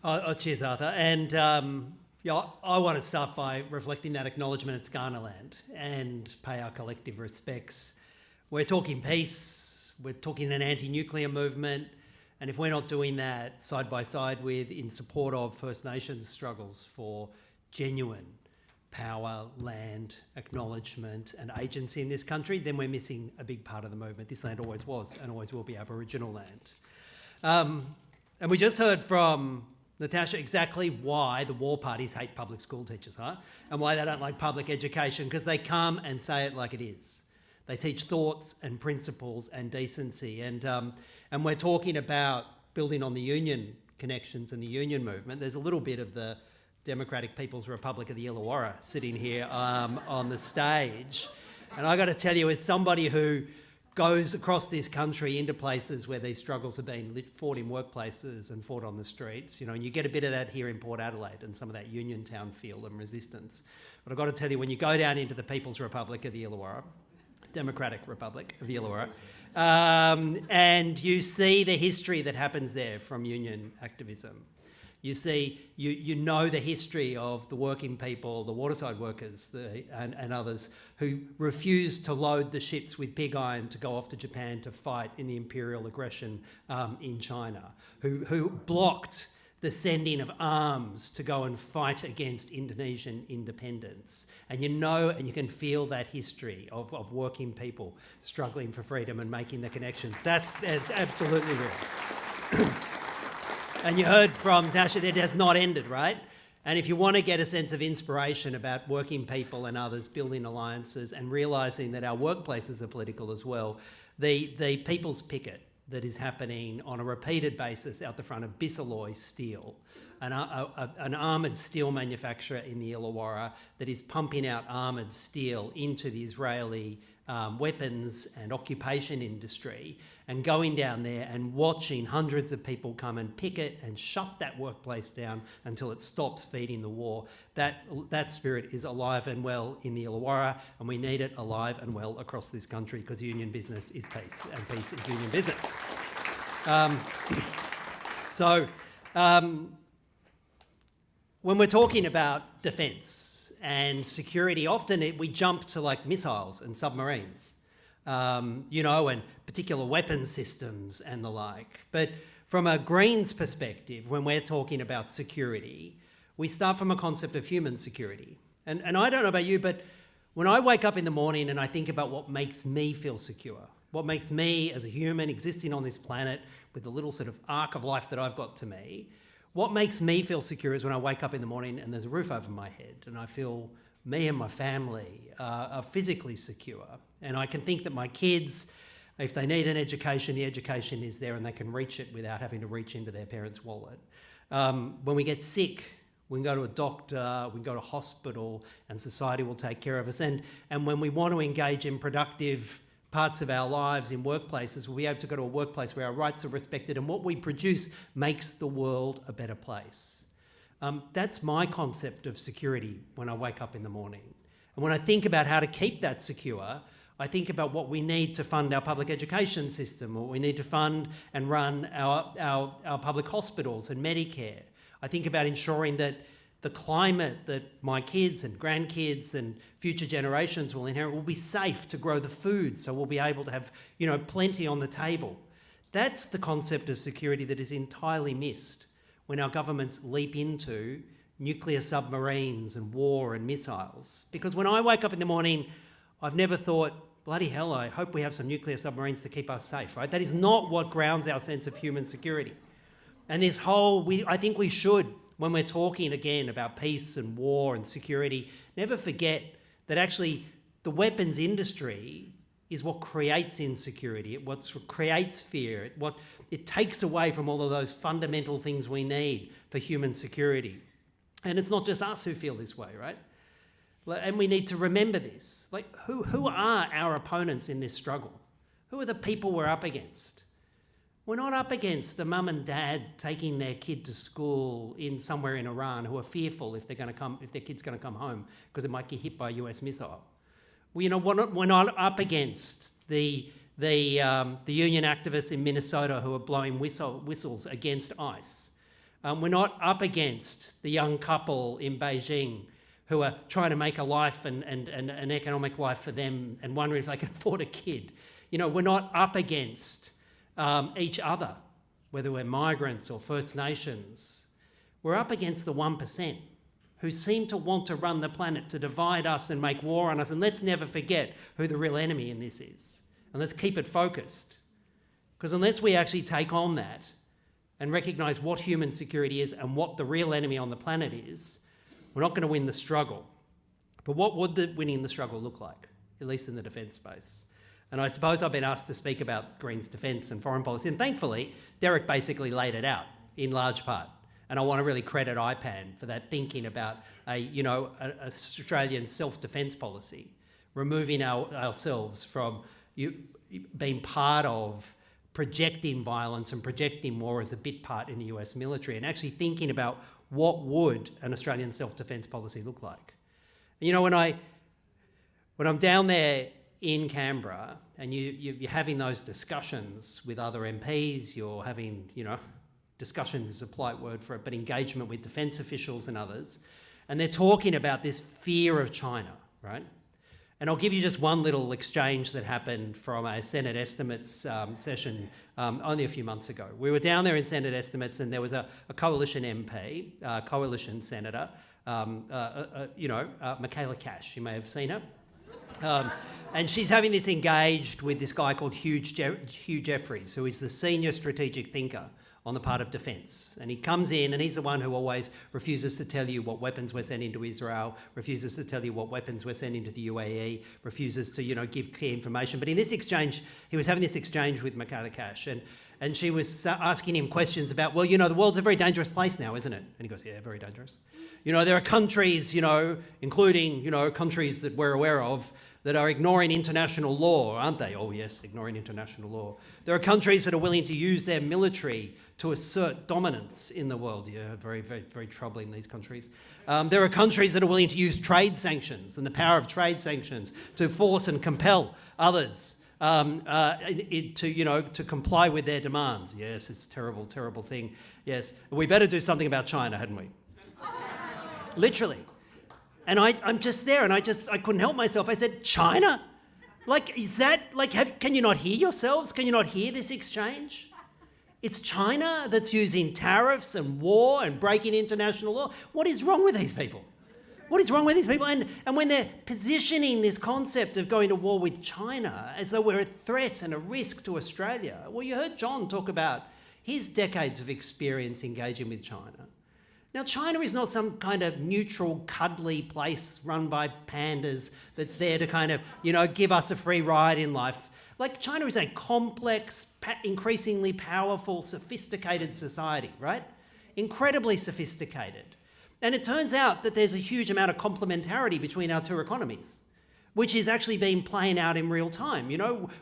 Cheers, Arthur. And I want to start by reflecting that acknowledgement it's Ghana land and pay our collective respects. We're talking peace, we're talking an anti-nuclear movement, and if we're not doing that side by side with, in support of First Nations struggles for genuine power, land, acknowledgement and agency in this country, then we're missing a big part of the movement. This land always was and always will be Aboriginal land. And we just heard from Natasha exactly why the war parties hate public school teachers, huh? And why they don't like public education, because they come and say it like it is. They teach thoughts and principles and decency. And we're talking about building on the union connections and the union movement. There's a little bit of the Democratic People's Republic of the Illawarra sitting here on the stage. And I got to tell you, as somebody who goes across this country into places where these struggles have been fought in workplaces and fought on the streets, you know, and you get a bit of that here in Port Adelaide and some of that Union Town feel and resistance. But I've got to tell you, when you go down into the People's Republic of the Illawarra, Democratic Republic of the Illawarra, and you see the history that happens there from union activism. You see, you know the history of the working people, the waterside workers and others who refused to load the ships with pig iron to go off to Japan to fight in the imperial aggression in China, who blocked the sending of arms to go and fight against Indonesian independence. And you know and you can feel that history of working people struggling for freedom and making the connections. That's absolutely real. And you heard from Tasha that it has not ended, right? And if you want to get a sense of inspiration about working people and others building alliances and realising that our workplaces are political as well, the People's Picket that is happening on a repeated basis out the front of Bisalloy Steel, an armoured steel manufacturer in the Illawarra that is pumping out armoured steel into the Israeli weapons and occupation industry, and going down there and watching hundreds of people come and picket and shut that workplace down until it stops feeding the war. That spirit is alive and well in the Illawarra, and we need it alive and well across this country, because union business is peace and peace is union business. When we're talking about defence and security, often we jump to like missiles and submarines, and particular weapon systems and the like. But from a Greens perspective, when we're talking about security, we start from a concept of human security. And I don't know about you, but when I wake up in the morning and I think about what makes me feel secure, what makes me as a human existing on this planet with the little sort of arc of life that I've got to me, what makes me feel secure is when I wake up in the morning and there's a roof over my head and I feel me and my family are physically secure. And I can think that my kids, if they need an education, the education is there and they can reach it without having to reach into their parents' wallet. When we get sick, we can go to a doctor, we can go to hospital, and society will take care of us. And when we want to engage in productive parts of our lives in workplaces, we'll be able to go to a workplace where our rights are respected and what we produce makes the world a better place. That's my concept of security when I wake up in the morning. And when I think about how to keep that secure, I think about what we need to fund our public education system, what we need to fund and run our public hospitals and Medicare. I think about ensuring that the climate that my kids and grandkids and future generations will inherit will be safe to grow the food, so we'll be able to have, plenty on the table. That's the concept of security that is entirely missed when our governments leap into nuclear submarines and war and missiles. Because when I wake up in the morning, I've never thought, bloody hell, I hope we have some nuclear submarines to keep us safe, right? That is not what grounds our sense of human security. And I think we should, when we're talking again about peace and war and security, never forget that actually the weapons industry is what creates insecurity, what creates fear, it takes away from all of those fundamental things we need for human security. And it's not just us who feel this way, right? And we need to remember this. Like, who are our opponents in this struggle? Who are the people we're up against? We're not up against the mum and dad taking their kid to school in somewhere in Iran who are fearful if their kid's going to come home because it might get hit by a US missile. We're not up against the union activists in Minnesota who are blowing whistles against ICE. We're not up against the young couple in Beijing who are trying to make a life and an economic life for them and wondering if they can afford a kid. You know, we're not up against each other, whether we're migrants or First Nations. We're up against the 1% who seem to want to run the planet, to divide us and make war on us. And let's never forget who the real enemy in this is. And let's keep it focused. Because unless we actually take on that and recognise what human security is and what the real enemy on the planet is, we're not going to win the struggle. But what would winning the struggle look like, at least in the defence space? And I suppose I've been asked to speak about Green's defence and foreign policy. And thankfully, Derek basically laid it out in large part. And I want to really credit IPAN for that thinking about a Australian self-defence policy, removing ourselves from being part of projecting violence and projecting war as a bit part in the US military, and actually thinking about what would an Australian self-defence policy look like. You know, when I'm down there in Canberra and you're having those discussions with other MPs, you're having, discussions is a polite word for it, but engagement with defence officials and others, and they're talking about this fear of China, right? And I'll give you just one little exchange that happened from a Senate estimates session only a few months ago. We were down there in Senate estimates and there was a coalition MP, coalition senator, Michaela Cash, you may have seen her. And she's having this engaged with this guy called Hugh Jeffries, who is the senior strategic thinker on the part of defence. And he comes in and he's the one who always refuses to tell you what weapons we're sending to Israel, refuses to tell you what weapons we're sending to the UAE, refuses to, give key information. But in this exchange, he was having this exchange with Michaela Cash and she was asking him questions about, well, the world's a very dangerous place now, isn't it? And he goes, yeah, very dangerous. There are countries, including, countries that we're aware of that are ignoring international law, aren't they? Oh yes, ignoring international law. There are countries that are willing to use their military to assert dominance in the world. Yeah, very, very, very troubling, these countries. There are countries that are willing to use trade sanctions and the power of trade sanctions to force and compel others to comply with their demands. Yes, it's a terrible, terrible thing. Yes, we better do something about China, hadn't we? Literally. And I'm just there and I couldn't help myself. I said, China? Can you not hear yourselves? Can you not hear this exchange? It's China that's using tariffs and war and breaking international law. What is wrong with these people? What is wrong with these people? And when they're positioning this concept of going to war with China as though we're a threat and a risk to Australia, well, you heard John talk about his decades of experience engaging with China. Now, China is not some kind of neutral, cuddly place run by pandas that's there to kind of, give us a free ride in life. China is a complex, increasingly powerful, sophisticated society, right? Incredibly sophisticated. And it turns out that there's a huge amount of complementarity between our two economies, which is actually being playing out in real time.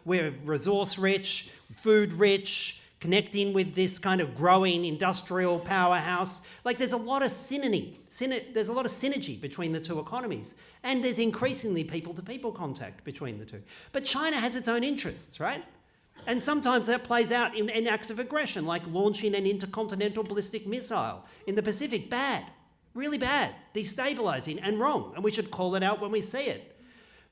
We're resource rich, food rich, connecting with this kind of growing industrial powerhouse. There's a lot of there's a lot of synergy between the two economies. And there's increasingly people-to-people contact between the two. But China has its own interests, right? And sometimes that plays out in acts of aggression, like launching an intercontinental ballistic missile in the Pacific. Bad, really bad, destabilising and wrong. And we should call it out when we see it.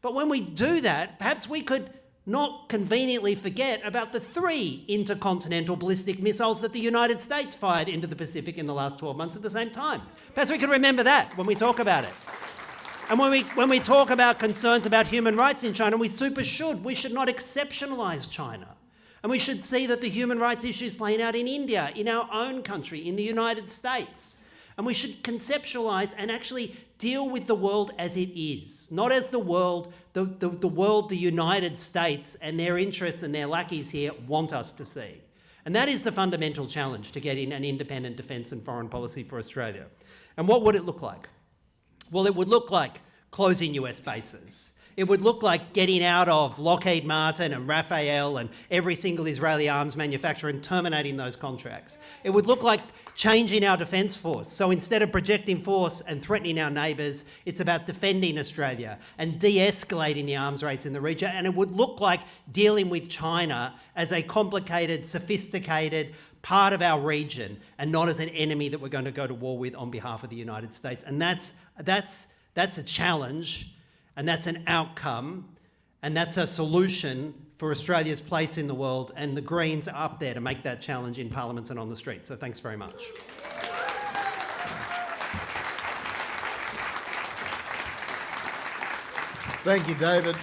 But when we do that, perhaps we could not conveniently forget about the 3 intercontinental ballistic missiles that the United States fired into the Pacific in the last 12 months at the same time. Perhaps we could remember that when we talk about it. And when we talk about concerns about human rights in China, we should not exceptionalise China. And we should see that the human rights issues playing out in India, in our own country, in the United States. And we should conceptualise and actually deal with the world as it is, not as the world, the United States and their interests and their lackeys here want us to see. And that is the fundamental challenge to getting an independent defence and foreign policy for Australia. And what would it look like? Well, it would look like closing US bases. It would look like getting out of Lockheed Martin and Rafael and every single Israeli arms manufacturer and terminating those contracts. It would look like changing our defence force. So instead of projecting force and threatening our neighbours, it's about defending Australia and de-escalating the arms race in the region. And it would look like dealing with China as a complicated, sophisticated, part of our region and not as an enemy that we're going to go to war with on behalf of the United States. And that's a challenge, and that's an outcome, and that's a solution for Australia's place in the world, and the Greens are up there to make that challenge in parliaments and on the streets. So thanks very much. Thank you, David.